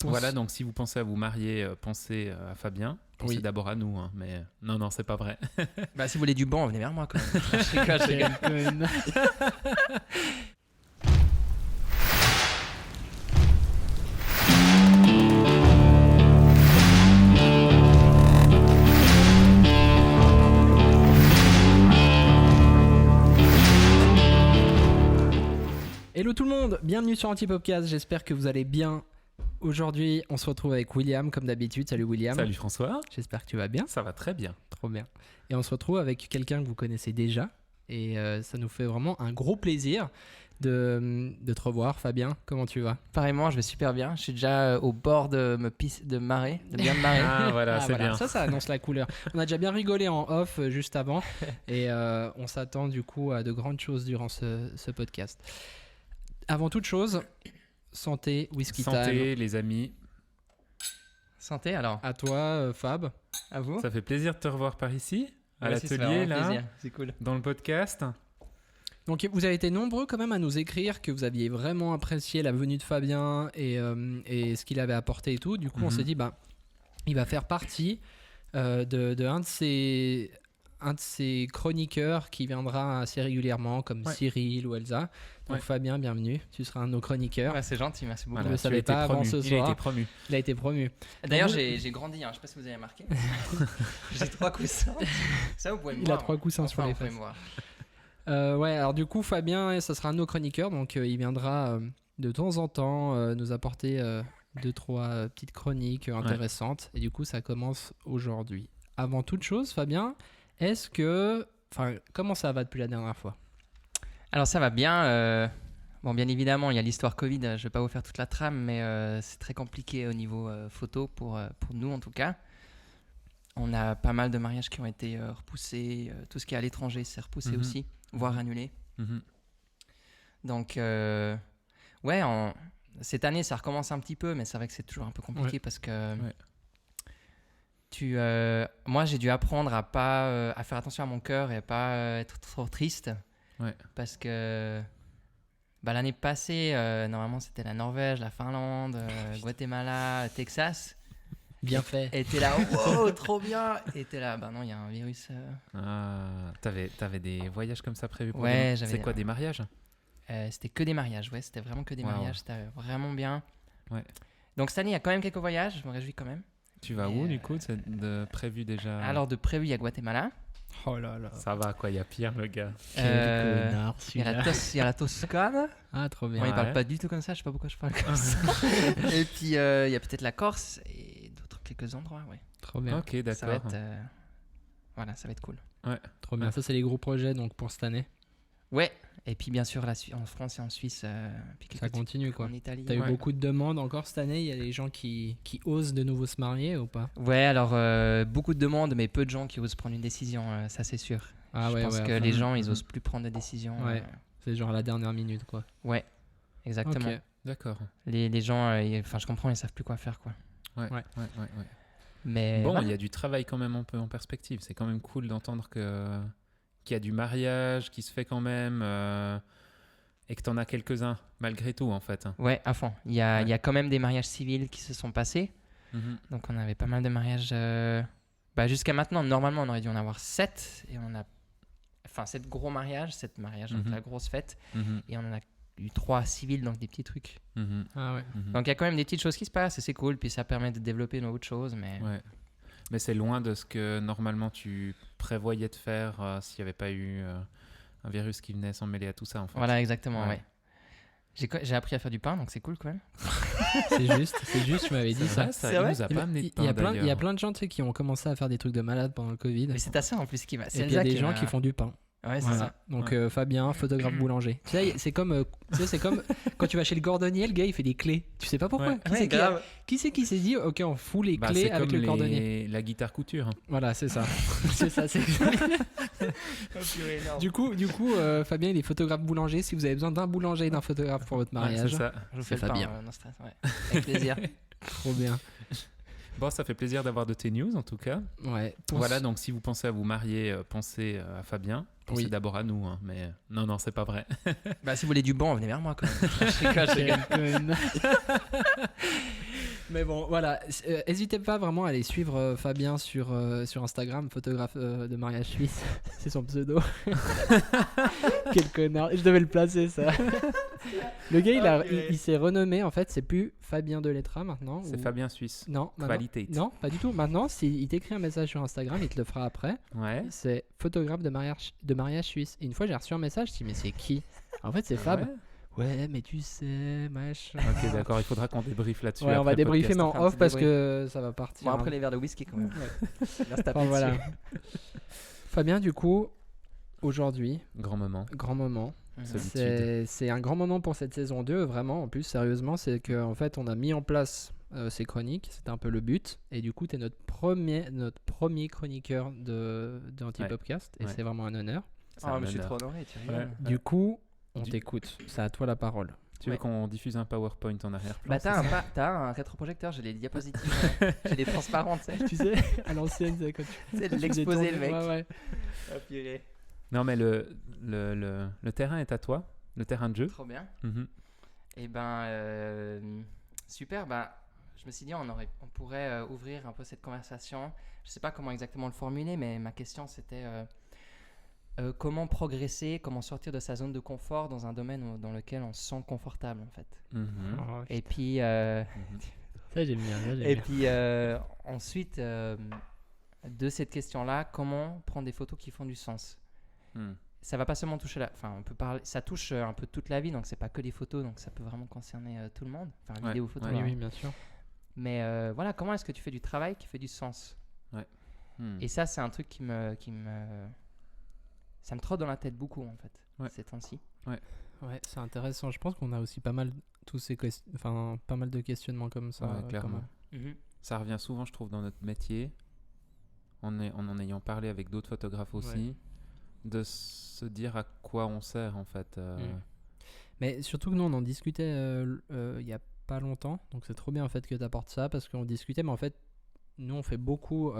Voilà, donc si vous pensez à vous marier, pensez à Fabien. Pensez d'abord à nous, hein, mais non, c'est pas vrai. Bah, si vous voulez du bon, venez vers moi quand même. Je rigole. Hello tout le monde, bienvenue sur Antipopcast, j'espère que vous allez bien. Aujourd'hui, on se retrouve avec William comme d'habitude. Salut William. Salut François. J'espère que tu vas bien. Ça va très bien. Trop bien. Et on se retrouve avec quelqu'un que vous connaissez déjà. Et ça nous fait vraiment un gros plaisir de te revoir. Fabien, comment tu vas? Pareillement, je vais super bien. Je suis déjà au bord de marrer, de bien me marrer. Ah voilà, c'est bien. Ça annonce la couleur. On a déjà bien rigolé en off juste avant. Et on s'attend du coup à de grandes choses durant ce podcast. Avant toute chose, santé, whisky time. Santé, les amis. Santé alors. À toi, Fab. À vous. Ça fait plaisir de te revoir par ici, à Ouais, c'est l'atelier, vraiment là, plaisir. C'est cool. dans le podcast. Donc vous avez été nombreux quand même à nous écrire que vous aviez vraiment apprécié la venue de Fabien et ce qu'il avait apporté et tout. Du coup, on s'est dit, il va faire partie de un de ces chroniqueurs qui viendra assez régulièrement, comme Cyril ou Elsa. Donc Fabien, bienvenue. Tu seras un de nos chroniqueurs. Ouais, c'est gentil, merci beaucoup. Je ne le savais pas avant ce soir. Il a été promu. D'ailleurs, j'ai grandi, hein. Je ne sais pas si vous avez remarqué. J'ai 3 coussins. Ça, vous pouvez me voir. Il a 3 coussins sur les fesses. Alors du coup, Fabien, ça sera un de nos chroniqueurs. Donc il viendra de temps en temps nous apporter 2-3 petites chroniques intéressantes. Et du coup, ça commence aujourd'hui. Avant toute chose, Fabien, comment ça va depuis la dernière fois? Alors ça va bien. Bon, bien évidemment, il y a l'histoire Covid. Je ne vais pas vous faire toute la trame, mais c'est très compliqué au niveau photo pour nous en tout cas. On a pas mal de mariages qui ont été repoussés. Tout ce qui est à l'étranger s'est repoussé aussi, voire annulé. Donc, cette année, ça recommence un petit peu, mais c'est vrai que c'est toujours un peu compliqué parce que moi, j'ai dû apprendre à faire attention à mon cœur et à pas être trop triste. Parce que l'année passée, normalement, c'était la Norvège, la Finlande, Guatemala, Texas. Bien fait. Et t'es là, wow, trop bien. Et t'es là, non, il y a un virus. T'avais des voyages comme ça prévus pour j'avais. C'est quoi, des mariages? C'était que des mariages, c'était vraiment que des mariages. C'était vraiment bien. Donc cette année, il y a quand même quelques voyages, je me réjouis quand même. Tu vas où du coup? C'est prévu déjà? Alors, de prévu, il y a Guatemala. Oh là là. Ça va quoi, il y a pire le gars. Quel connard celui-là. Il y a la Toscane. Ah, trop bien. Bon, il parle pas du tout comme ça, je sais pas pourquoi je parle comme ça. Et puis il y a peut-être la Corse et quelques endroits, Trop bien. Ok, d'accord. Ça va être, ça va être cool. Trop bien. Ça, c'est les gros projets donc pour cette année. Ouais. Et puis bien sûr en France et en Suisse. Puis ça continue quoi. En Italie. T'as eu beaucoup de demandes encore cette année? Il y a des gens qui osent de nouveau se marier ou pas? Ouais, alors beaucoup de demandes, mais peu de gens qui osent prendre une décision, ça c'est sûr. Je pense que les gens, ils osent plus prendre de décision. C'est genre à la dernière minute quoi. Ouais, exactement. Ok, d'accord. Les gens, je comprends, ils savent plus quoi faire quoi. Ouais. Mais bon, il y a du travail quand même un peu en perspective. C'est quand même cool d'entendre qu'il y a du mariage qui se fait quand même et que t'en as quelques-uns malgré tout en fait. Ouais, à fond. Il y a quand même des mariages civils qui se sont passés. Donc on avait pas mal de mariages. Jusqu'à maintenant, normalement on aurait dû en avoir 7 et on a 7 gros mariages, 7 mariages, donc la grosse fête. Et on en a eu 3 civils, donc des petits trucs. Donc il y a quand même des petites choses qui se passent et c'est cool, puis ça permet de développer autre chose. Mais c'est loin de ce que normalement tu prévoyais de faire s'il n'y avait pas eu un virus qui venait s'en mêler à tout ça en fait. Voilà, exactement, J'ai appris à faire du pain, donc c'est cool quand même. c'est juste, tu m'avais dit ça. Il nous a pas amené de pain il y a plein de gens qui ont commencé à faire des trucs de malade pendant le Covid. Mais c'est à ça en plus qui m'a. Et puis il y a des gens qui font du pain. Ouais, c'est ça. Donc Fabien, photographe boulanger. Tu sais, c'est comme quand tu vas chez le cordonnier, le gars il fait des clés. Tu sais pas pourquoi. Qui c'est qui s'est dit ok, on fout les clés avec le cordonnier. La guitare couture. Voilà, c'est ça. c'est ça. Du coup, Fabien il est photographe boulanger. Si vous avez besoin d'un boulanger et d'un photographe pour votre mariage, c'est ça. Je vous fais Fabien. No stress, avec plaisir. Trop bien. Bon, ça fait plaisir d'avoir de tes news en tout cas. Voilà, donc si vous pensez à vous marier, pensez à Fabien. Pensez d'abord à nous, hein, mais non, c'est pas vrai. Si vous voulez du bon, venez vers moi quand même. Je rigole. Mais bon, voilà. N'hésitez pas vraiment à aller suivre Fabien sur Instagram, photographe de mariage suisse. C'est son pseudo. Quel connard. Je devais le placer, ça. Le gars, il s'est renommé. En fait, c'est plus Fabien Delettra maintenant. C'est Fabien Suisse. Non, Qualité. Non, pas du tout. Maintenant, s'il t'écrit un message sur Instagram, il te le fera après. Ouais. C'est photographe de mariage suisse. Et une fois, j'ai reçu un message. Je me suis dit, mais c'est qui? En fait, c'est Fab. Ouais, mais tu sais, machin. Ok, d'accord, il faudra qu'on débriefe là-dessus. Ouais, on va débriefer, mais en Après, off parce que ça va partir. Bon, après les verres de whisky quand même. Enfin, voilà. Fabien, du coup, aujourd'hui, Grand moment. c'est un grand moment pour cette saison 2, vraiment. En plus, sérieusement, c'est qu'en fait, on a mis en place ces chroniques. C'était un peu le but. Et du coup, tu es notre premier chroniqueur d'Antipopcast. Et c'est vraiment un honneur. Ah, mais je suis trop honoré, tu rigoles. Du coup, on t'écoute. C'est à toi la parole. Tu veux qu'on diffuse un PowerPoint en arrière-plan? Bah t'as un rétroprojecteur, j'ai les diapositives, j'ai les transparentes, tu sais, à l'ancienne, c'est quand c'est l'exposé le mec. Ouais. Oh, purée. Non mais le terrain est à toi, le terrain de jeu. Trop bien. Mm-hmm. Et super, je me suis dit on pourrait ouvrir un peu cette conversation. Je sais pas comment exactement le formuler, mais ma question c'était comment progresser, comment sortir de sa zone de confort dans un domaine dans lequel on se sent confortable en fait. Mm-hmm. Et puis ça j'aime bien. Et puis ensuite de cette question-là, comment prendre des photos qui font du sens. Ça va pas seulement toucher on peut parler, ça touche un peu toute la vie, donc c'est pas que les photos, donc ça peut vraiment concerner tout le monde, enfin vidéo, photo. Oui, bien sûr. Mais voilà, comment est-ce que tu fais du travail qui fait du sens. Et ça, c'est un truc ça me trotte dans la tête beaucoup en fait, ces temps-ci. Ouais, c'est intéressant. Je pense qu'on a aussi pas mal de questionnements comme ça. Clairement. Ça revient souvent, je trouve, dans notre métier, en ayant parlé avec d'autres photographes aussi, de se dire à quoi on sert en fait. Mais surtout que nous, on en discutait il y a pas longtemps, donc c'est trop bien en fait que tu apportes ça, parce qu'on discutait, mais en fait, nous, on fait beaucoup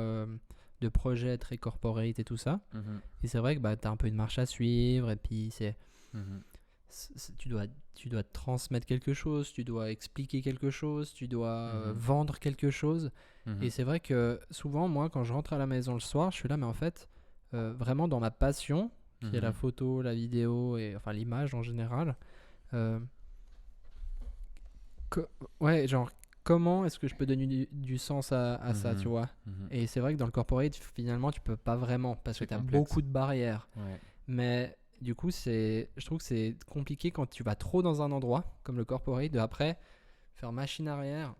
de projets très corporate et tout ça. Et c'est vrai que tu as un peu une marche à suivre, et puis tu dois transmettre quelque chose, tu dois expliquer quelque chose, tu dois vendre quelque chose. Et c'est vrai que souvent, moi, quand je rentre à la maison le soir, je suis là, mais en fait, vraiment dans ma passion, qui est la photo, la vidéo, et enfin l'image en général, comment est-ce que je peux donner du sens à ça, tu vois. Et c'est vrai que dans le corporate, finalement, tu peux pas vraiment, parce que tu as beaucoup de barrières. Mais du coup, je trouve que c'est compliqué quand tu vas trop dans un endroit, comme le corporate, de après faire machine arrière.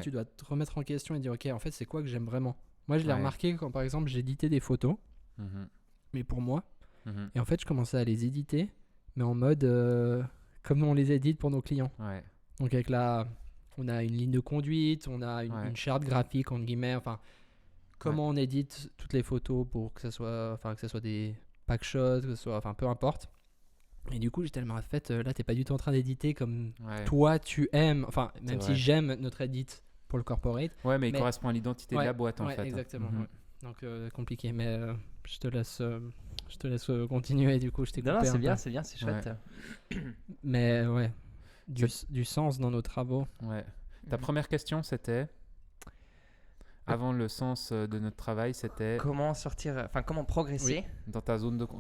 Tu dois te remettre en question et dire, ok, en fait, c'est quoi que j'aime vraiment. Moi, je l'ai remarqué quand, par exemple, j'éditais des photos, mais pour moi. Et en fait, je commençais à les éditer, mais en mode comme on les édite pour nos clients. Donc avec on a une ligne de conduite, on a une charte graphique entre guillemets, enfin comment on édite toutes les photos pour que ça soit des pack shots, que ce soit, enfin peu importe. Et du coup j'étais tellement fait là t'es pas du tout en train d'éditer comme toi tu aimes, enfin même si j'aime notre edit pour le corporate. Mais il correspond à l'identité de la boîte en fait. Exactement. Donc compliqué, mais je te laisse continuer, du coup je t'ai coupé. Non, c'est bien, c'est chouette. Mais du sens dans nos travaux. Ta première question c'était, avant le sens de notre travail, c'était comment progresser dans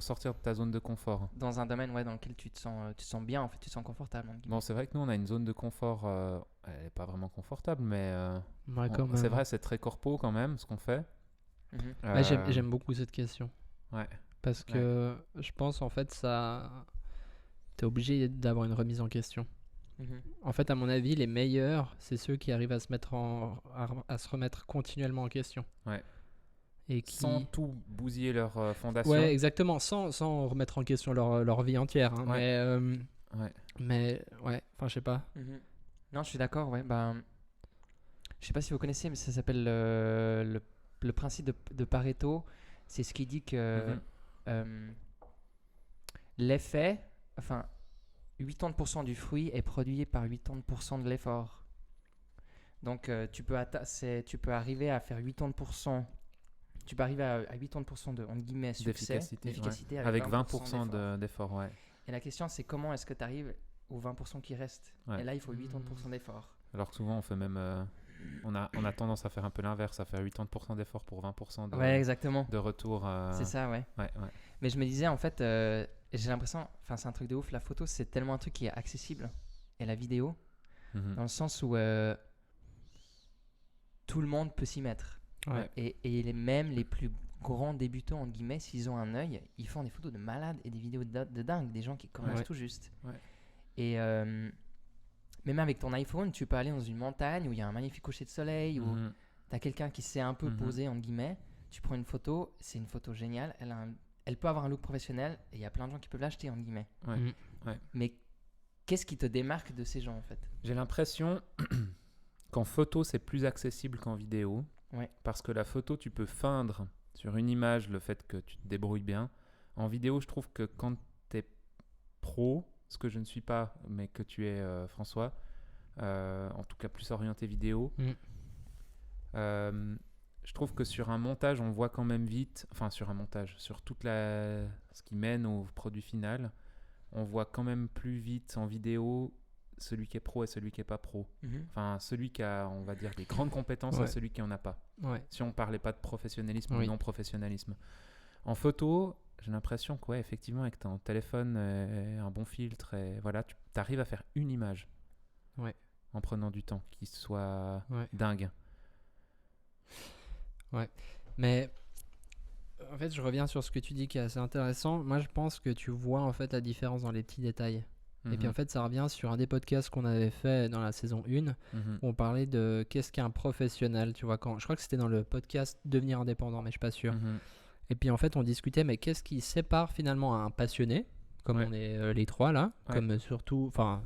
sortir de ta zone de confort. Dans un domaine dans lequel tu te sens bien, en fait, tu te sens confortable. Bon, c'est vrai que nous on a une zone de confort, elle n'est pas vraiment confortable, mais c'est vrai, c'est très corpo quand même ce qu'on fait. J'aime beaucoup cette question. Parce que je pense en fait t'es obligé d'avoir une remise en question. En fait, à mon avis, les meilleurs, c'est ceux qui arrivent à se remettre continuellement en question. Et sans tout bousiller leur fondation. Ouais, exactement, sans remettre en question leur vie entière. Hein, mais enfin, je sais pas. Non, je suis d'accord. Je sais pas si vous connaissez, mais ça s'appelle le principe de Pareto. C'est ce qui dit que l'effet, 80% du fruit est produit par 80% de l'effort. Donc tu peux arriver à faire 80%. Tu peux arriver à 80% de, entre guillemets, succès, d'efficacité avec 20% d'effort. Et la question, c'est comment est-ce que tu arrives aux 20% qui restent. Et là, il faut 80% d'effort. Alors que souvent, on fait même on a tendance à faire un peu l'inverse, à faire 80% d'efforts pour 20% Ouais, exactement. de retour. C'est ça, ouais. Ouais. Mais je me disais, en fait, j'ai l'impression, enfin, c'est un truc de ouf. La photo, c'est tellement un truc qui est accessible. Et la vidéo, dans le sens où tout le monde peut s'y mettre. Ouais. Et même les plus grands débutants, entre guillemets, s'ils ont un œil, ils font des photos de malades et des vidéos de dingue, des gens qui commencent tout juste. Ouais. Et même avec ton iPhone, tu peux aller dans une montagne où il y a un magnifique coucher de soleil, où tu as quelqu'un qui s'est un peu posé, entre guillemets. Tu prends une photo, c'est une photo géniale. Elle peut avoir un look professionnel et il y a plein de gens qui peuvent l'acheter, entre guillemets. Ouais. Mais qu'est-ce qui te démarque de ces gens, en fait? J'ai l'impression qu'en photo, c'est plus accessible qu'en vidéo. Ouais. Parce que la photo, tu peux feindre sur une image le fait que tu te débrouilles bien. En vidéo, je trouve que quand tu es pro, ce que je ne suis pas, mais que tu es François, en tout cas plus orienté vidéo, je trouve que sur un montage, on voit quand même vite, enfin sur un montage, sur ce qui mène au produit final, on voit quand même plus vite en vidéo celui qui est pro et celui qui est pas pro. Enfin, celui qui a, on va dire, des grandes compétences et celui qui en a pas. Ouais. Si on parlait pas de professionnalisme ou non-professionnalisme. En photo, j'ai l'impression que, effectivement, avec ton téléphone et un bon filtre, et voilà, tu arrives à faire une image en prenant du temps qui soit dingue. Ouais. Mais en fait, je reviens sur ce que tu dis qui est assez intéressant. Moi, je pense que tu vois en fait la différence dans les petits détails. Et puis en fait, ça revient sur un des podcasts qu'on avait fait dans la saison 1 où on parlait de qu'est-ce qu'un professionnel, tu vois, je crois que c'était dans le podcast Devenir indépendant, mais je suis pas sûr. Et puis en fait, on discutait, mais qu'est-ce qui sépare finalement un passionné, comme on est les trois là, comme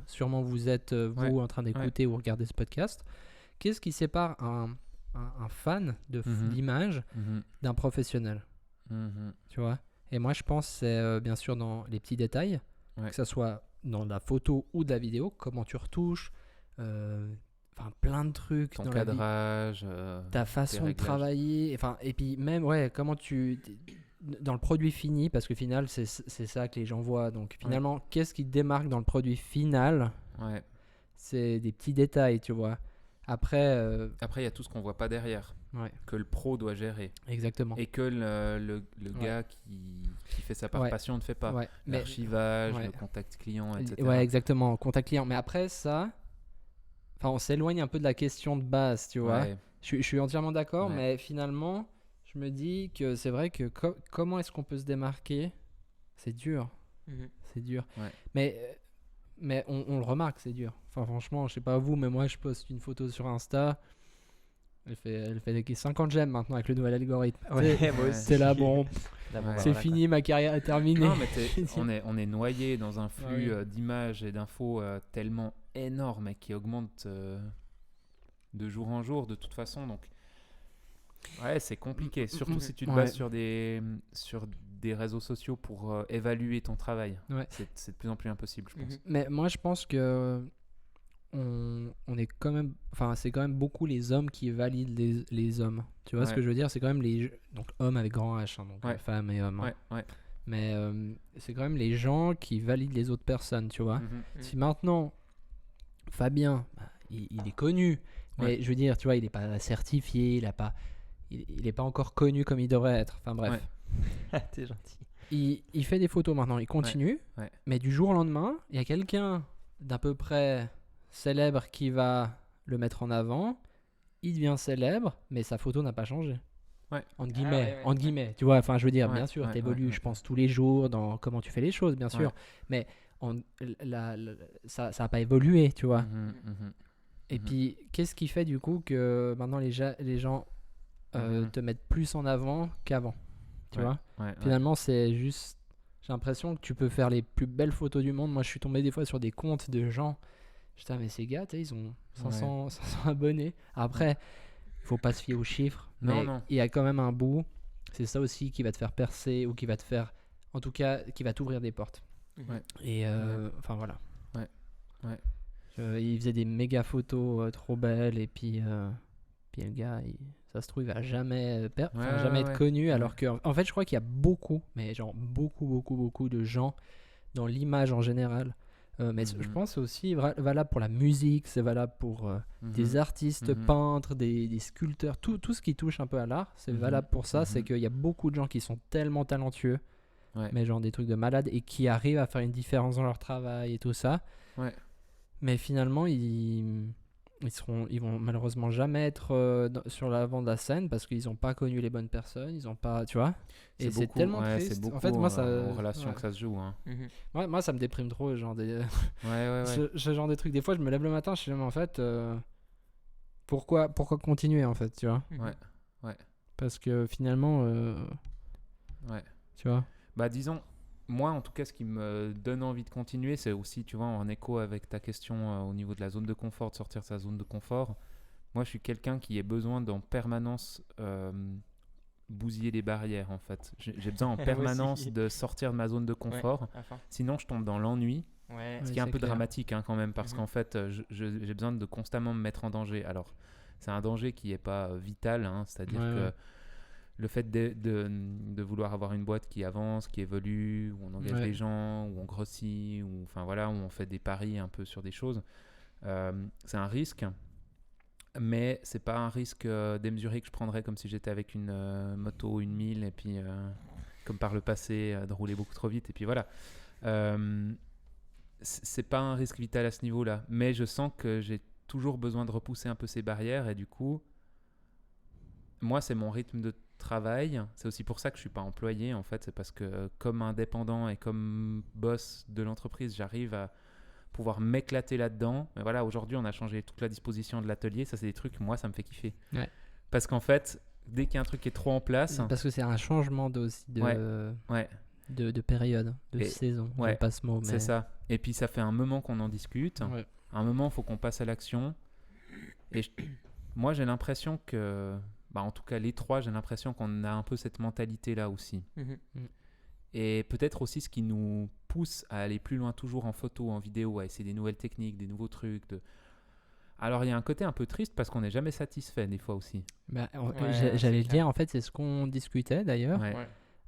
sûrement vous êtes vous en train d'écouter ou regarder ce podcast. Qu'est-ce qui sépare un fan de l'image d'un professionnel, tu vois? Et moi, je pense que c'est bien sûr dans les petits détails, que ça soit dans la photo ou de la vidéo, comment tu retouches, plein de trucs. Ton cadrage, ta façon de travailler, et puis même, comment dans le produit fini, parce que final, c'est ça que les gens voient. Donc finalement, qu'est-ce qui te démarque dans le produit final? C'est des petits détails, tu vois. Après, il y a tout ce qu'on voit pas derrière, que le pro doit gérer. Exactement. Et que le gars qui fait ça par passion ne fait pas. L'archivage, le contact client, etc. Ouais, exactement, contact client. Mais après ça, on s'éloigne un peu de la question de base, tu vois. Je suis entièrement d'accord, mais finalement, je me dis que c'est vrai que comment est-ce qu'on peut se démarquer? C'est dur. C'est dur. Mais on le remarque, c'est dur. Enfin, franchement, je sais pas vous, mais moi, je poste une photo sur Insta. Elle fait 50 j'aime maintenant avec le nouvel algorithme. C'est là, bon, c'est fini, ma carrière est terminée. Non, mais on est noyé dans un flux d'images et d'infos tellement énorme et qui augmente de jour en jour, de toute façon. Donc, c'est compliqué. Surtout si tu te bases sur des réseaux sociaux pour évaluer ton travail. C'est de plus en plus impossible, je pense. Mais moi, je pense que on est quand même, c'est quand même beaucoup les hommes qui valident les hommes. Tu vois ce que je veux dire? C'est quand même donc hommes avec grand H, hein, donc femmes et hommes. Mais c'est quand même les gens qui valident les autres personnes, tu vois. Si maintenant Fabien, il est connu, mais je veux dire, tu vois, il est pas certifié, il est pas encore connu comme il devrait être. Enfin bref. T'es gentil. Il fait des photos maintenant, il continue, mais du jour au lendemain, il y a quelqu'un d'à peu près célèbre qui va le mettre en avant, il devient célèbre, mais sa photo n'a pas changé. Entre guillemets, tu vois, je veux dire, bien sûr, t'évolues, je pense, tous les jours dans comment tu fais les choses, bien sûr, mais ça n'a pas évolué, tu vois. Et puis, qu'est-ce qui fait du coup que maintenant les gens te mettent plus en avant qu'avant, tu vois? Finalement, c'est juste, j'ai l'impression que tu peux faire les plus belles photos du monde. Moi, je suis tombé des fois sur des comptes de gens. Putain, mais ces gars, ils ont 500 abonnés. Après, il faut pas se fier aux chiffres, mais il y a quand même un bout. C'est ça aussi qui va te faire percer ou qui va te faire, en tout cas, qui va t'ouvrir des portes. Et voilà. Il faisait des méga photos trop belles et puis le gars, ça se trouve, il va jamais être connu. Alors que, en fait, je crois qu'il y a beaucoup de gens dans l'image en général Mais je pense que c'est aussi valable pour la musique, c'est valable pour des artistes, peintres, des sculpteurs, tout ce qui touche un peu à l'art, c'est valable pour ça. C'est qu'il y a beaucoup de gens qui sont tellement talentueux, mais genre des trucs de malades, et qui arrivent à faire une différence dans leur travail et tout ça. Ouais. Mais finalement, ils vont malheureusement jamais être sur l'avant de la scène parce qu'ils n'ont pas connu les bonnes personnes, ils ont pas, tu vois. Et c'est tellement triste. C'est beaucoup, en fait, moi, ça, en relation que ça se joue. Hein. Moi, ça me déprime trop, genre des. Ouais. Ce genre de trucs. Des fois, je me lève le matin, je suis en fait, pourquoi continuer en fait, tu vois. Ouais. Parce que finalement, tu vois. Bah disons. Moi, en tout cas, ce qui me donne envie de continuer, c'est aussi, tu vois, en écho avec ta question au niveau de la zone de confort, de sortir de sa zone de confort. Moi, je suis quelqu'un qui a besoin d'en permanence bousiller les barrières, en fait. J'ai besoin en permanence de sortir de ma zone de confort. Sinon, je tombe dans l'ennui. Ce qui est un peu dramatique quand même, parce qu'en fait, j'ai besoin de constamment me mettre en danger. Alors, c'est un danger qui n'est pas vital, c'est-à-dire que le fait de vouloir avoir une boîte qui avance, qui évolue, où on engage des gens, où on grossit, où on fait des paris un peu sur des choses, c'est un risque, mais c'est pas un risque démesuré que je prendrais comme si j'étais avec une moto, une 1000, et puis comme par le passé, de rouler beaucoup trop vite, et puis voilà. C'est pas un risque vital à ce niveau-là, mais je sens que j'ai toujours besoin de repousser un peu ces barrières, et du coup, moi, c'est mon rythme de travail. C'est aussi pour ça que je suis pas employé, en fait. C'est parce que comme indépendant et comme boss de l'entreprise, j'arrive à pouvoir m'éclater là-dedans. Mais voilà, aujourd'hui, on a changé toute la disposition de l'atelier. Ça, c'est des trucs, moi, ça me fait kiffer. Parce qu'en fait, dès qu'il y a un truc qui est trop en place... Parce que c'est un changement de période, de saison. J'aime pas ce mot, mais... C'est ça. Et puis, ça fait un moment qu'on en discute. Un moment, il faut qu'on passe à l'action. Et moi, j'ai l'impression que... en tout cas, les trois, j'ai l'impression qu'on a un peu cette mentalité-là aussi. Et peut-être aussi ce qui nous pousse à aller plus loin toujours en photo, en vidéo, à essayer des nouvelles techniques, des nouveaux trucs. Alors, il y a un côté un peu triste parce qu'on n'est jamais satisfait des fois aussi. J'allais le dire, en fait, c'est ce qu'on discutait d'ailleurs.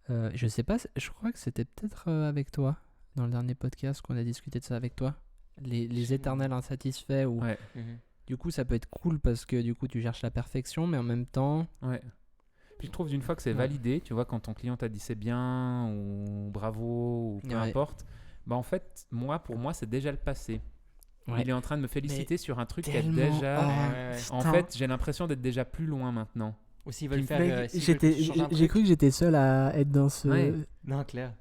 Je sais pas, je crois que c'était peut-être avec toi, dans le dernier podcast qu'on a discuté de ça avec toi. Les éternels insatisfaits ou... Du coup, ça peut être cool parce que du coup, tu cherches la perfection, mais en même temps... Puis je trouve d'une fois que c'est validé, tu vois, quand ton client t'a dit c'est bien ou bravo ou peu importe, en fait, pour moi, c'est déjà le passé. Il est en train de me féliciter sur un truc qui est déjà... En fait, j'ai l'impression d'être déjà plus loin maintenant. Ou s'ils veulent faire... j'ai cru que j'étais seul à être dans ce... Non, clair.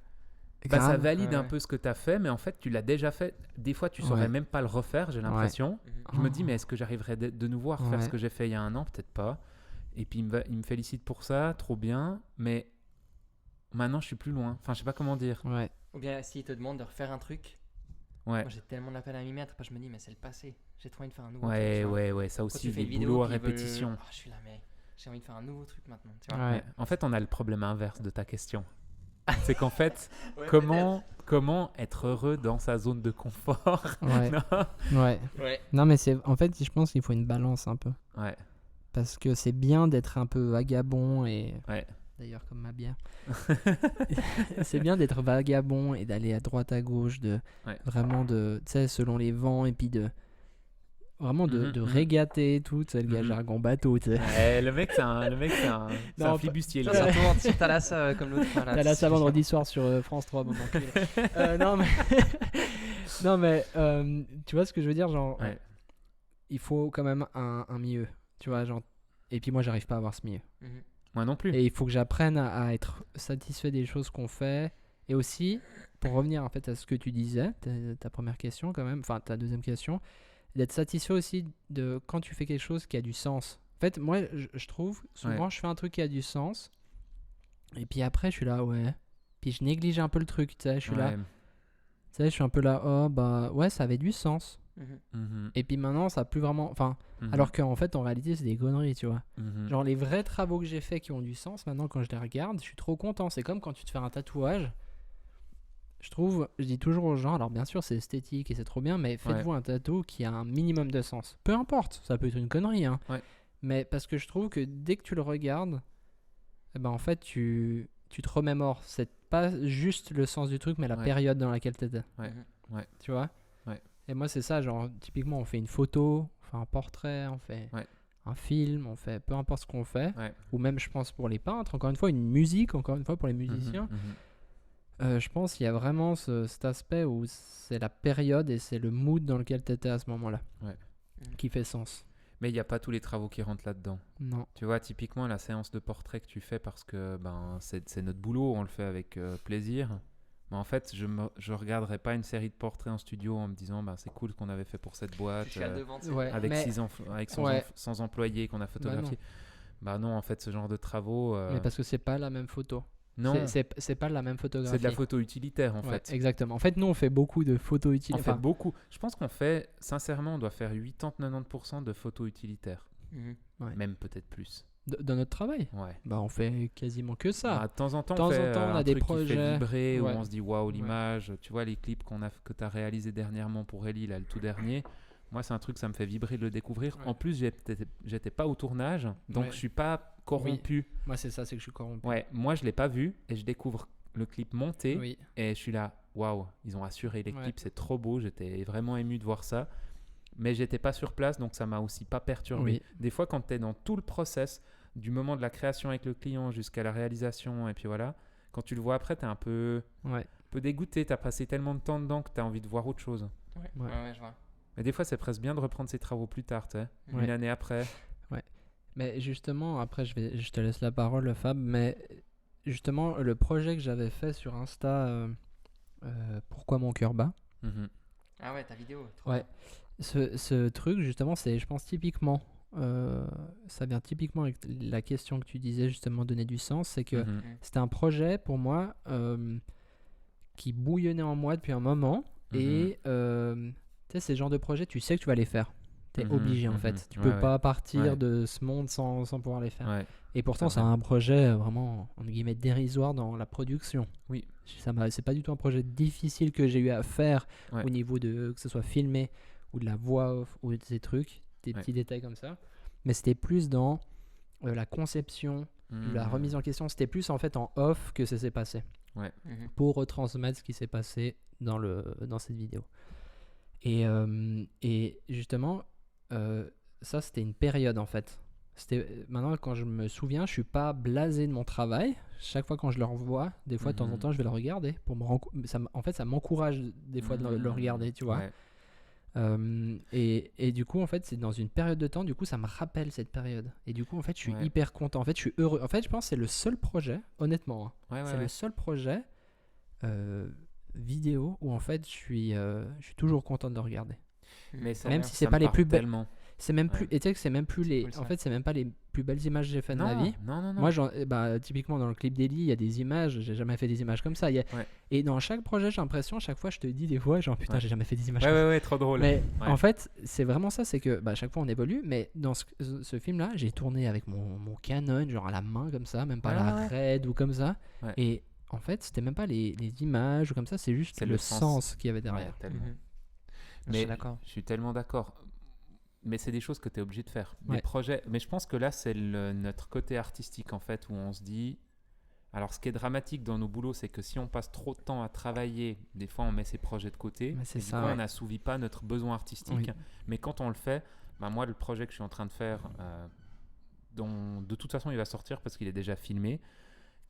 Ça valide un peu ce que tu as fait, mais en fait, tu l'as déjà fait. Des fois, tu ne saurais même pas le refaire, j'ai l'impression. Je me dis, mais est-ce que j'arriverai de nouveau à refaire ce que j'ai fait il y a un an? Peut-être pas. Et puis, il me félicite pour ça, trop bien. Mais maintenant, je suis plus loin. Enfin, je sais pas comment dire. Ou bien, s'il te demande de refaire un truc, moi, j'ai tellement de la peine à m'y mettre. Je me dis, mais c'est le passé. J'ai trop envie de faire un nouveau truc. Ça aussi, des boulots à répétition. Je suis là, mais j'ai envie de faire un nouveau truc maintenant. Tu vois En fait, on a le problème inverse de ta question. C'est qu'en fait, comment être heureux dans sa zone de confort? Non, mais en fait, je pense qu'il faut une balance un peu. Parce que c'est bien d'être un peu vagabond et... D'ailleurs, comme ma bière. C'est bien d'être vagabond et d'aller à droite à gauche, vraiment tu sais, selon les vents, et puis vraiment de régater tout, c'est le jargon bateau, tu sais. Le mec c'est un flibustier. Surtout sur Thalassa comme l'autre. Thalassa vendredi soir sur France 3. Non mais tu vois ce que je veux dire, genre il faut quand même un milieu, tu vois, genre. Et puis moi j'arrive pas à avoir ce milieu. Moi non plus. Et il faut que j'apprenne à être satisfait des choses qu'on fait. Et aussi, pour revenir en fait à ce que tu disais, ta première question quand même, enfin ta deuxième question, d'être satisfait aussi de quand tu fais quelque chose qui a du sens. En fait, moi, je trouve, souvent, je fais un truc qui a du sens, et puis après, je suis là, puis je néglige un peu le truc, tu sais, je suis là, tu sais, je suis un peu là, ça avait du sens. Et puis maintenant, ça a plus vraiment, alors qu'en fait, en réalité, c'est des conneries, tu vois. Genre, les vrais travaux que j'ai faits qui ont du sens, maintenant, quand je les regarde, je suis trop content. C'est comme quand tu te fais un tatouage. Je dis toujours aux gens, alors bien sûr c'est esthétique et c'est trop bien, mais faites-vous un tatou qui a un minimum de sens. Peu importe, ça peut être une connerie, mais parce que je trouve que dès que tu le regardes, en fait tu te remémores. C'est pas juste le sens du truc, mais la période dans laquelle t'étais. Tu vois ? Et moi, c'est ça, genre, typiquement, on fait une photo, on fait un portrait, on fait un film, on fait peu importe ce qu'on fait. Ou même, je pense, pour les peintres, encore une fois, une musique, encore une fois, pour les musiciens. Je pense qu'il y a vraiment cet aspect où c'est la période et c'est le mood dans lequel tu étais à ce moment-là qui fait sens. Mais il n'y a pas tous les travaux qui rentrent là-dedans. Non. Tu vois, typiquement, la séance de portrait que tu fais parce que c'est notre boulot, on le fait avec plaisir. Mais en fait, je ne regarderai pas une série de portraits en studio en me disant c'est cool qu'on avait fait pour cette boîte avec 100 employés qu'on a photographié. Non, en fait, ce genre de travaux... Mais parce que c'est pas la même photo. Non. C'est pas la même photographie. C'est de la photo utilitaire, en fait. Exactement. En fait, nous, on fait beaucoup de photos utilitaires. On fait beaucoup. Je pense qu'on fait, sincèrement, on doit faire 80-90% de photos utilitaires. Même peut-être plus. Dans notre travail on fait quasiment que ça. De temps en temps, on a des truc projets qui fait vibrer, où on se dit waouh, l'image. Tu vois, les clips que tu as réalisés dernièrement pour Ellie, là, le tout dernier. Moi, c'est un truc, ça me fait vibrer de le découvrir. En plus, j'étais pas au tournage, donc je suis pas corrompu. Moi, c'est ça, c'est que je suis corrompu. Moi, je l'ai pas vu et je découvre le clip monté et je suis là, waouh, ils ont assuré les clips, c'est trop beau. J'étais vraiment ému de voir ça. Mais j'étais pas sur place, donc ça m'a aussi pas perturbé. Des fois, quand tu es dans tout le process, du moment de la création avec le client jusqu'à la réalisation, et puis voilà, quand tu le vois après, tu es un peu dégoûté. Tu as passé tellement de temps dedans que tu as envie de voir autre chose. Je vois. Mais des fois, c'est presque bien de reprendre ses travaux plus tard, tu sais, une année après. Mais justement, après, je te laisse la parole, Fab, mais justement, le projet que j'avais fait sur Insta, Pourquoi mon cœur bat. Ah ouais, ta vidéo. Ce truc, justement, c'est, je pense, typiquement, ça vient typiquement avec la question que tu disais, justement, donner du sens. C'est que c'était un projet, pour moi, qui bouillonnait en moi depuis un moment. Et tu sais, ces genres de projets, tu sais que tu vas les faire. Tu es obligé, en fait. Tu peux pas partir de ce monde sans pouvoir les faire. Et pourtant, c'est un projet vraiment, entre guillemets, dérisoire dans la production. Oui. C'est pas du tout un projet difficile que j'ai eu à faire au niveau de que ce soit filmé ou de la voix off ou de ces trucs, des petits détails comme ça. Mais c'était plus dans la conception, la remise en question. C'était plus en fait en off que ça s'est passé. Pour retransmettre ce qui s'est passé dans cette vidéo. Et justement, ça c'était une période en fait. Maintenant, quand je me souviens, je suis pas blasé de mon travail. Chaque fois quand je le revois, des fois de temps en temps, je vais le regarder. En fait, ça m'encourage des fois de le regarder, tu vois. Et du coup, en fait, c'est dans une période de temps. Du coup, ça me rappelle cette période. Et du coup, en fait, je suis hyper content. En fait, je suis heureux. En fait, je pense que c'est le seul projet, honnêtement. C'est le seul projet vidéo où en fait, je suis toujours content de le regarder. Mais même si c'est pas les plus belles. C'est même plus, et tu sais que c'est même plus les. En fait, c'est même pas les plus belles images que j'ai faites de ma vie. Non. Moi, typiquement dans le clip d'Ellie, il y a des images. J'ai jamais fait des images comme ça. Et dans chaque projet, j'ai l'impression, chaque fois, je te dis des fois, genre putain, j'ai jamais fait des images comme ça. Trop drôle. Mais en fait, c'est vraiment ça, c'est que chaque fois on évolue. Mais dans ce film-là, j'ai tourné avec mon Canon, genre à la main comme ça, même pas la Red ou comme ça. Et en fait, c'était même pas les images ou comme ça, c'est juste le sens qu'il y avait derrière. Mais je suis tellement d'accord. Mais c'est des choses que tu es obligé de faire. Des projets. Mais je pense que là, c'est notre côté artistique, en fait, où on se dit... Alors, ce qui est dramatique dans nos boulots, c'est que si on passe trop de temps à travailler, des fois, on met ses projets de côté. Et du coup, on n'assouvit pas notre besoin artistique. Mais quand on le fait, moi, le projet que je suis en train de faire, dont de toute façon, il va sortir parce qu'il est déjà filmé,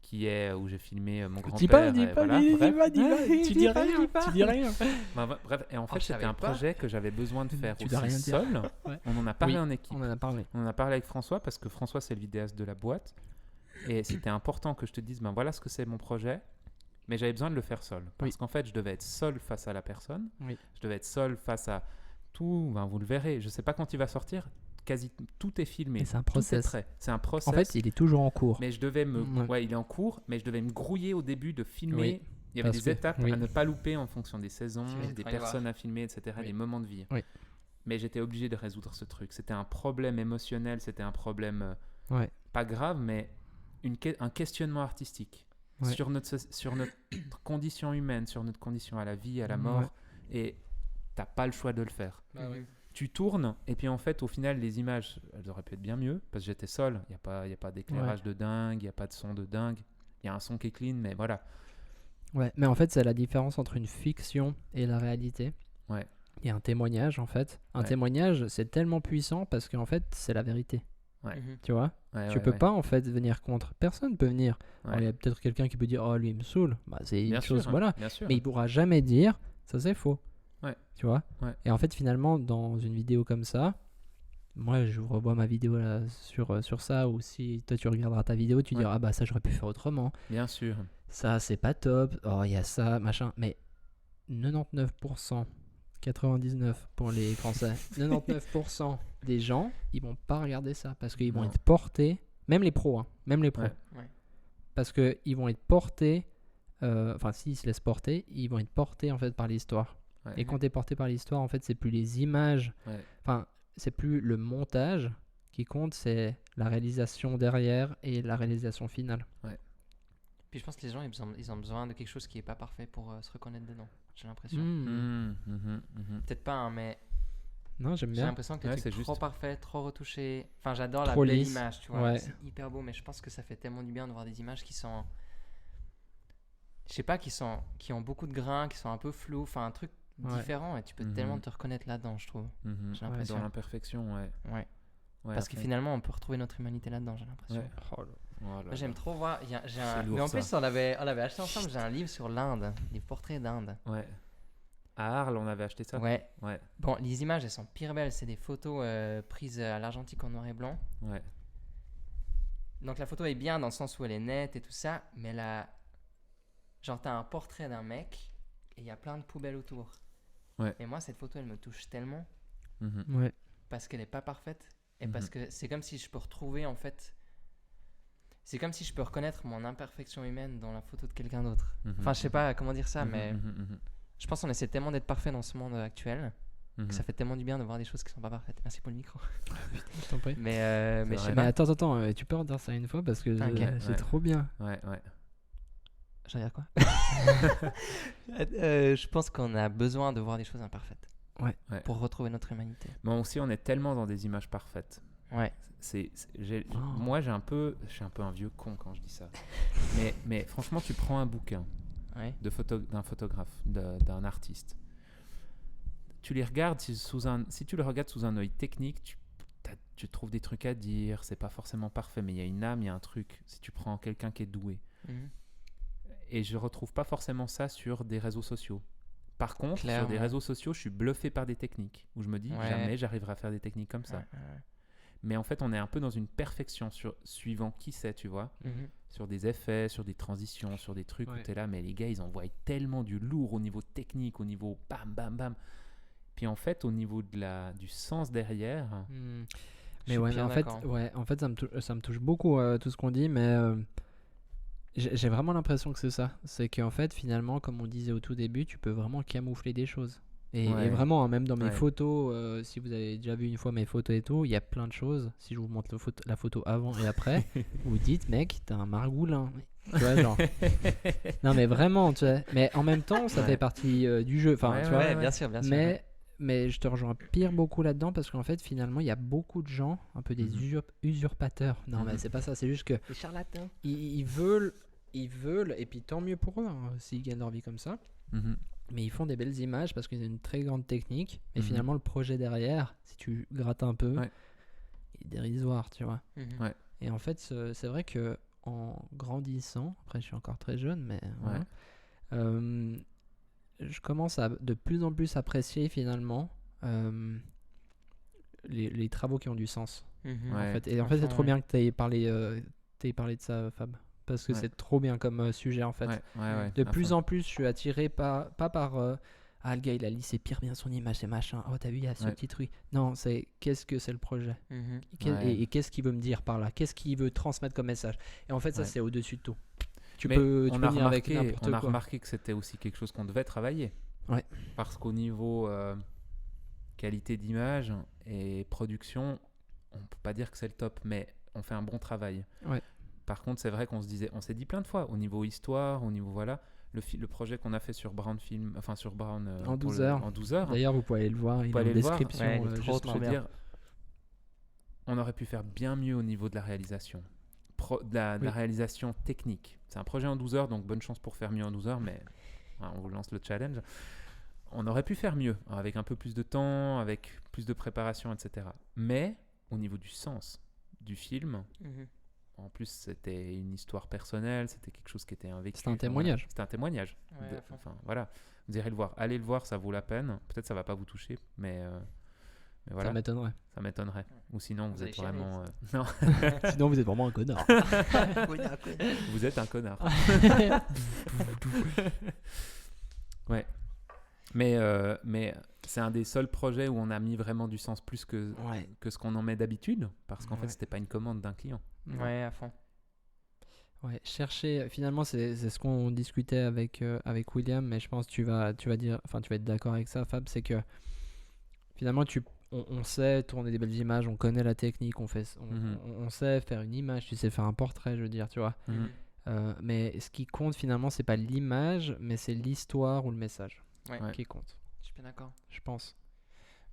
qui est où j'ai filmé mon grand-père. Dis pas, tu dis rien. Bref, et en fait, c'était un projet que j'avais besoin de faire aussi seul. On en a parlé en équipe. On en a parlé avec François parce que François, c'est le vidéaste de la boîte. Et c'était important que je te dise, voilà ce que c'est mon projet. Mais j'avais besoin de le faire seul. Parce qu'en fait, je devais être seul face à la personne. Je devais être seul face à tout. Vous le verrez. Je sais pas quand il va sortir. Quasi tout est filmé. Et c'est un process. C'est un process. En fait, il est toujours en cours. Mais je devais il est en cours, mais je devais me grouiller au début de filmer. Il y avait des étapes à ne pas louper en fonction des saisons, des personnes à filmer, etc., des moments de vie. Mais j'étais obligé de résoudre ce truc. C'était un problème émotionnel, c'était un problème pas grave, mais un questionnement artistique sur notre condition humaine, sur notre condition à la vie, à la mort. Et t'as pas le choix de le faire. Tu tournes et puis en fait au final les images elles auraient pu être bien mieux parce que j'étais seul, il y a pas d'éclairage de dingue, il y a pas de son de dingue, il y a un son qui est clean mais voilà. Mais en fait c'est la différence entre une fiction et la réalité. et un témoignage en fait. Un Ouais. témoignage, c'est tellement puissant parce qu'en fait, c'est la vérité. Ouais. Tu vois, Ouais, tu ouais, peux ouais. pas en fait venir contre. Personne peut venir. Ouais. Alors, il y a peut-être quelqu'un qui peut dire oh lui il me saoule. Bah, c'est Bien une chose sûr, voilà. bien sûr. Mais il pourra jamais dire ça c'est faux. Ouais. Tu vois. Ouais. Et en fait finalement dans une vidéo comme ça, moi je revois ma vidéo là, sur ça, ou si toi tu regarderas ta vidéo tu Ouais. diras ah bah ça j'aurais pu faire autrement. Bien sûr. Ça c'est pas top. Oh il y a ça machin. Mais 99%, 99 pour les Français, 99% des gens, ils vont pas regarder ça parce qu'ils vont Non. être portés, même les pros, hein, même les pros, Ouais. Ouais. parce que ils vont être portés, enfin s'ils se laissent porter, ils vont être portés en fait par l'histoire. Ouais. Et quand tu es porté par l'histoire, en fait, c'est plus les images, Ouais. enfin, c'est plus le montage qui compte, c'est la réalisation derrière et la réalisation finale. Puis je pense que les gens, ils ont besoin de quelque chose qui est pas parfait pour se reconnaître dedans. J'ai l'impression. Peut-être pas, hein, mais Non, j'aime j'ai bien. l'impression que Ouais, les trucs c'est trop juste. parfaits, trop retouchés. Enfin, j'adore Trop la belle lisse. image, tu vois. Ouais. C'est hyper beau, mais je pense que ça fait tellement du bien de voir des images qui sont, je sais pas, qui ont beaucoup de grains, qui sont un peu floues, enfin un truc Ouais. différent, et tu peux Mhm. tellement te reconnaître là-dedans, je trouve. J'ai l'impression. Dans l'imperfection, ouais. Ouais. Ouais, Parce que après. finalement, on peut retrouver notre humanité là-dedans, j'ai l'impression. Ouais. Oh là. Oh là Moi, j'aime là. trop voir. C'est lourd, Mais en ça. plus, on l'avait acheté ensemble. J'ai un livre sur l'Inde, des portraits d'Inde. Ouais. À Arles, on avait acheté ça. Ouais. Ouais. Bon, les images, elles sont pire belles. C'est des photos prises à l'argentique en noir et blanc. Ouais. Donc la photo est bien dans le sens où elle est nette et tout ça, mais là, genre t'as un portrait d'un mec et il y a plein de poubelles autour. Ouais. Et moi, cette photo, elle me touche tellement Mhm. Ouais. parce qu'elle est pas parfaite et Mhm. parce que c'est comme si je peux retrouver en fait. C'est comme si je peux reconnaître mon imperfection humaine dans la photo de quelqu'un d'autre. Mhm. Enfin, je sais pas comment dire ça, Mhm. mais Mhm. je pense qu'on essaie tellement d'être parfait dans ce monde actuel Mhm. que ça fait tellement du bien de voir des choses qui sont pas parfaites. Merci pour le micro. Je t'en prie. Mais je vrai. sais Mais pas. attends, tu peux redire ça une fois parce que Ok. c'est Ouais. trop bien. Ouais, ouais. Je veux dire quoi Je pense qu'on a besoin de voir des choses imparfaites. Ouais. Ouais. Pour retrouver notre humanité. Mais aussi, on est tellement dans des images parfaites. Ouais. Oh. Moi, je suis un peu un vieux con quand je dis ça. mais franchement, tu prends un bouquin Ouais. d'un photographe, d'un artiste. Tu les regardes si tu le regardes sous un œil technique, tu trouves des trucs à dire. C'est pas forcément parfait, mais il y a une âme, il y a un truc. Si tu prends quelqu'un qui est doué. Mhm. Et je retrouve pas forcément ça sur des réseaux sociaux. Par contre, sur Clairement. des réseaux sociaux, je suis bluffé par des techniques où je me dis Ouais. jamais j'arriverai à faire des techniques comme ça. Ouais, ouais, Mais en fait, on est un peu dans une perfection suivant qui c'est, tu vois, ouais. Mhm. sur des effets, sur des transitions, sur des trucs où Ouais. t'es là, mais les gars, ils envoient tellement du lourd au niveau technique, au niveau bam, bam, bam. Puis en fait, au niveau du sens derrière, Hmm. Je Mais suis ouais, mais bien d'accord. en fait, ça me touche beaucoup tout ce qu'on dit, mais j'ai vraiment l'impression que c'est ça. C'est qu'en fait, finalement, comme on disait au tout début, tu peux vraiment camoufler des choses. Et Ouais. vraiment, hein, même dans mes Ouais. photos, si vous avez déjà vu une fois mes photos et tout, il y a plein de choses. Si je vous montre la photo avant et après, vous dites, mec, t'as un margoulin. Tu vois, genre. Non, mais vraiment, tu vois. Mais en même temps, ça Ouais. fait partie du jeu. Enfin, Ouais, tu ouais, vois. Ouais, bien sûr, bien sûr. Mais je te rejoins pire beaucoup là-dedans parce qu'en fait, finalement, il y a beaucoup de gens, un peu des Mhm. usurpateurs. Non, mais Mhm. c'est pas ça, c'est juste que Les charlatans. ils veulent, et puis tant mieux pour eux hein, s'ils gagnent leur vie comme ça. Mhm. Mais ils font des belles images parce qu'ils ont une très grande technique. Mais Mhm. finalement, le projet derrière, si tu grattes un peu, Ouais. il est dérisoire, tu vois. Mhm. Ouais. Et en fait, c'est vrai que en grandissant, après je suis encore très jeune, mais voilà, je commence à de plus en plus apprécier finalement les travaux qui ont du sens. Mhm. Ouais. En fait. Et en fait, c'est Franchement, trop bien que tu aies parlé de ça, Fab. Parce que Ouais. c'est trop bien comme sujet en fait. Ouais, ouais, De à plus fond. en plus, je suis attiré pas par ah, le gars il a lissé pire bien son image, c'est machin. Oh, t'as vu, il y a ce Ouais. petit truc. Non, c'est qu'est-ce que c'est le projet Mhm. Ouais. et qu'est-ce qu'il veut me dire par là. Qu'est-ce qu'il veut transmettre comme message. Et en fait, ça, Ouais. c'est au-dessus de tout. Tu Mais peux on a venir avec remarqué, n'importe on a quoi. remarqué que c'était aussi quelque chose qu'on devait travailler. Ouais. Parce qu'au niveau qualité d'image et production, on peut pas dire que c'est le top, mais on fait un bon travail. Ouais. Par contre, c'est vrai qu'on s'est dit plein de fois, au niveau histoire, au niveau voilà, le projet qu'on a fait sur Brown Film, enfin sur Brown En pour 12 heures. En 12 heures. D'ailleurs, vous pouvez aller le voir, il est pouvez en aller le voir. description. Ouais, il est trop, juste trop Je veux en bien. bas. dire, on aurait pu faire bien mieux au niveau de la réalisation. De la Oui. réalisation technique. C'est un projet en 12 heures, donc bonne chance pour faire mieux en 12 heures, mais on vous lance le challenge. on aurait pu faire mieux, avec un peu plus de temps, avec plus de préparation, etc. Mais au niveau du sens du film, en plus c'était une histoire personnelle, c'était quelque chose qui était un vécu. C'était un témoignage. Voilà. C'était un témoignage. Ouais, Enfin voilà, vous irez le voir. Allez le voir, ça vaut la peine. Peut-être ça va pas vous toucher, mais voilà. Ça m'étonnerait. Ça m'étonnerait. Ou sinon vous allez êtes chialer. vraiment... Non, Sinon, vous êtes vraiment un connard. vous êtes un connard. Ouais. Mais c'est un des seuls projets où on a mis vraiment du sens plus que ce qu'on en met d'habitude, parce qu'en fait, c'était pas une commande d'un client. Ouais, à fond. Ouais, chercher, finalement, c'est ce qu'on discutait avec William, mais je pense que tu vas dire, enfin, tu vas être d'accord avec ça, Fab, c'est que finalement, on sait tourner des belles images, on connaît la technique, on sait faire une image, tu sais faire un portrait, je veux dire, tu vois. Mais ce qui compte finalement, c'est pas l'image, mais c'est l'histoire ou le message qui compte. Je suis bien d'accord. Je pense.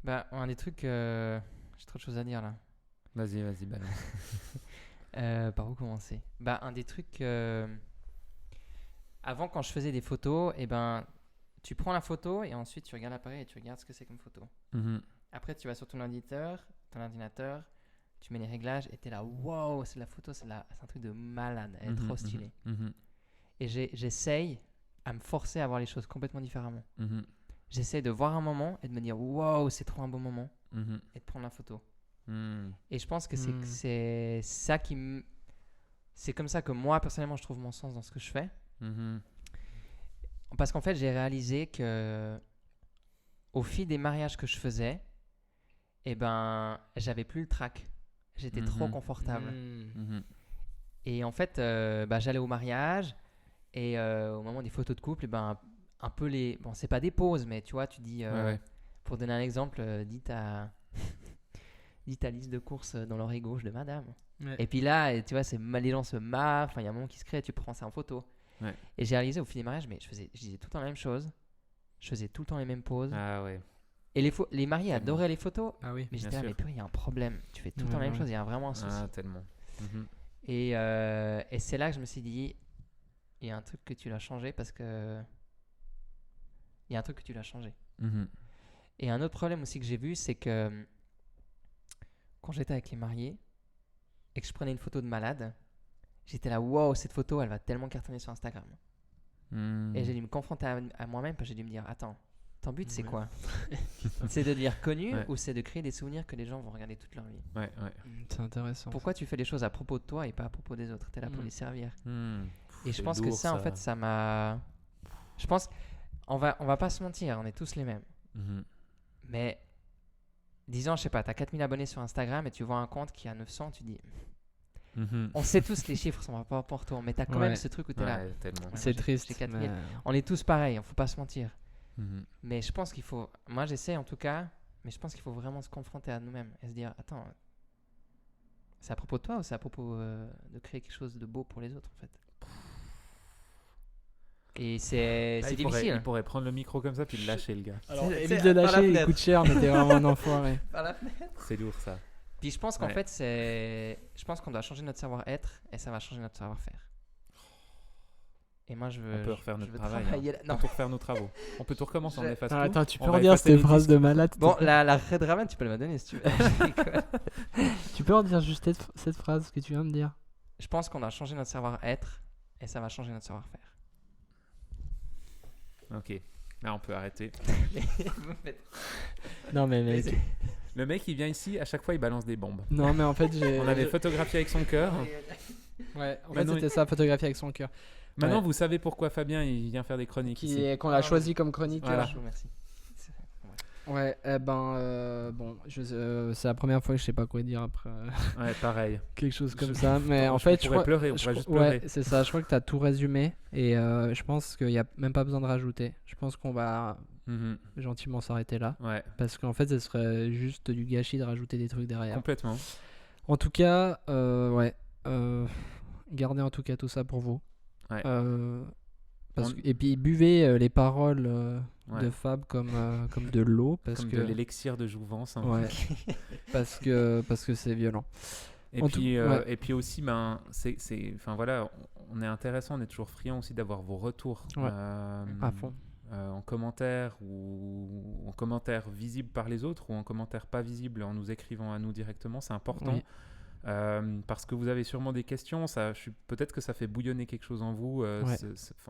Bah, un des trucs, j'ai trop de choses à dire là. Vas-y, balance. Par où commencer? Bah, un des trucs, avant quand je faisais des photos, et ben, tu prends la photo et ensuite tu regardes l'appareil et tu regardes ce que c'est comme photo. Après, tu vas sur ton ordinateur, tu mets les réglages et t'es là, wow, c'est de la photo, c'est un truc de malade, elle est trop stylée. Et j'essaye à me forcer à voir les choses complètement différemment. J'essaye de voir un moment et de me dire, wow, c'est trop un bon moment, et de prendre la photo. Et je pense que c'est ça c'est comme ça que moi, personnellement, je trouve mon sens dans ce que je fais. Parce qu'en fait, j'ai réalisé que au fil des mariages que je faisais, eh ben, j'avais plus le trac. J'étais trop confortable. Et en fait, j'allais au mariage et au moment des photos de couple, un peu bon, c'est pas des poses, mais tu vois, tu dis, pour donner un exemple, dis ta liste de courses dans l'oreille gauche de madame. Et puis là, tu vois, les gens se marrent, il y a un moment qui se crée, tu prends ça en photo. Et j'ai réalisé au fil des mariages, mais je disais tout le temps la même chose, je faisais tout le temps les mêmes poses. Et les mariés adoraient les photos, mais j'étais là, mais il y a un problème, tu fais tout le temps la même chose, il y a vraiment un souci. Tellement. Et c'est là que je me suis dit, il y a un truc que tu l'as changé parce que... Il y a un truc que tu l'as changé. Et un autre problème aussi que j'ai vu, c'est que quand j'étais avec les mariés et que je prenais une photo de malade, j'étais là, wow, cette photo, elle va tellement cartonner sur Instagram. Et j'ai dû me confronter à moi-même parce que j'ai dû me dire, attends, ton but c'est quoi? C'est de devenir connu ou c'est de créer des souvenirs que les gens vont regarder toute leur vie? C'est intéressant. Pourquoi tu fais les choses à propos de toi et pas à propos des autres? T'es là pour les servir. Et je pense lourd, que ça, en fait, ça m'a... Je pense... On va pas se mentir, on est tous les mêmes. Mais disons, je sais pas, t'as 4000 abonnés sur Instagram et tu vois un compte qui a 900, tu dis... On sait tous que les chiffres sont pas pour toi, mais t'as quand même ce truc où t'es là. C'est triste. J'ai 4000. On est tous pareils, faut pas se mentir. Mais je pense qu'il faut... Moi, j'essaie en tout cas, mais je pense qu'il faut vraiment se confronter à nous-mêmes et se dire, attends, c'est à propos de toi ou c'est à propos de créer quelque chose de beau pour les autres, en fait? Et c'est difficile. Il pourrait prendre le micro comme ça puis le lâcher, le gars. Alors, évite de lâcher, il coûte cher, mais t'es vraiment un enfoiré. Par la fenêtre. C'est lourd, ça. Puis je pense qu'en fait, je pense qu'on doit changer notre savoir-être et ça va changer notre savoir-faire. Et moi, je veux... On peut refaire notre travail. Non. On peut refaire nos travaux. On peut tout recommencer, on efface tout. Attends, tu peux On va redire effacer cette les phrase disques. de malade. Bon, la Red Raven, tu peux me la donner si tu veux. Tu peux redire juste cette phrase que tu viens de dire? Je pense qu'on doit changer notre savoir-être et ça va changer notre savoir-faire. Ok, là on peut arrêter. Non mais mec. Le mec il vient ici, à chaque fois il balance des bombes. Non mais en fait On avait photographié avec son cœur. Ouais, en fait c'était ça, photographier avec son cœur. Maintenant vous savez pourquoi Fabien il vient faire des chroniques ici. Qu'on l'a choisi comme chroniqueur. Voilà. Merci. Ouais, bon, c'est la première fois que je sais pas quoi dire après. Ouais, pareil. Quelque chose comme ça, mais en fait, je pourrais pleurer, on pourrait juste pleurer. Ouais, c'est ça. Je crois que tu as tout résumé et je pense qu'il y a même pas besoin de rajouter. Je pense qu'on va gentiment s'arrêter là, parce qu'en fait, ce serait juste du gâchis de rajouter des trucs derrière. Complètement. En tout cas, gardez en tout cas tout ça pour vous. Ouais. Et puis buvez les paroles de Fab comme de l'eau, parce comme que de l'élixir de jouvence. Hein. Ouais. parce que c'est violent. Et puis aussi, enfin voilà, on est intéressant, on est toujours friand aussi d'avoir vos retours. À fond. en commentaire ou en commentaire visible par les autres ou en commentaire pas visible en nous écrivant à nous directement, c'est important. Oui. Parce que vous avez sûrement des questions, peut-être que ça fait bouillonner quelque chose en vous,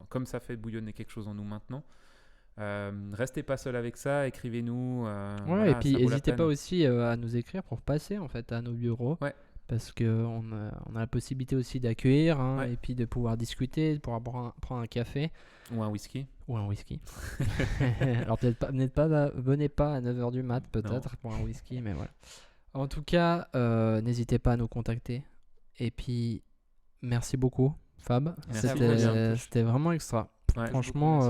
comme ça fait bouillonner quelque chose en nous maintenant. Restez pas seul avec ça, écrivez-nous. Et puis n'hésitez pas aussi à nous écrire pour passer en fait à nos bureaux. Ouais. Parce qu'on a la possibilité aussi d'accueillir et puis de pouvoir discuter, de pouvoir prendre un café. Ou un whisky. Alors venez pas à 9h du mat peut-être pour un whisky, mais voilà. En tout cas, n'hésitez pas à nous contacter. Et puis, merci beaucoup, Fab. C'était vraiment extra. Ouais, franchement,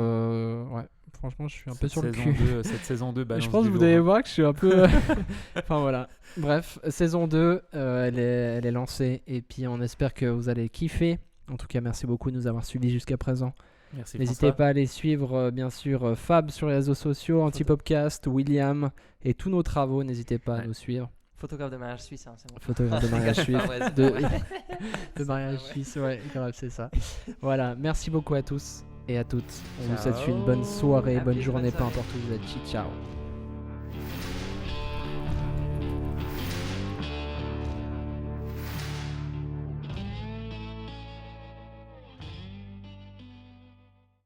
franchement, je suis un peu sur le cul. Cette saison 2 balance je pense que vous allez voir que je suis un peu... enfin voilà. Bref, saison 2, elle est lancée. Et puis, on espère que vous allez kiffer. En tout cas, merci beaucoup de nous avoir suivis jusqu'à présent. Merci. N'hésitez pas à aller suivre, bien sûr, Fab sur les réseaux sociaux, Antipopcast, William et tous nos travaux. N'hésitez pas à nous suivre. Photographe de mariage suisse, hein, c'est bon. Photographe de mariage suisse. de mariage suisse, ouais, grave, c'est ça. Voilà, merci beaucoup à tous et à toutes. On vous souhaite une bonne soirée, bonne journée, peu importe où vous êtes. Ciao.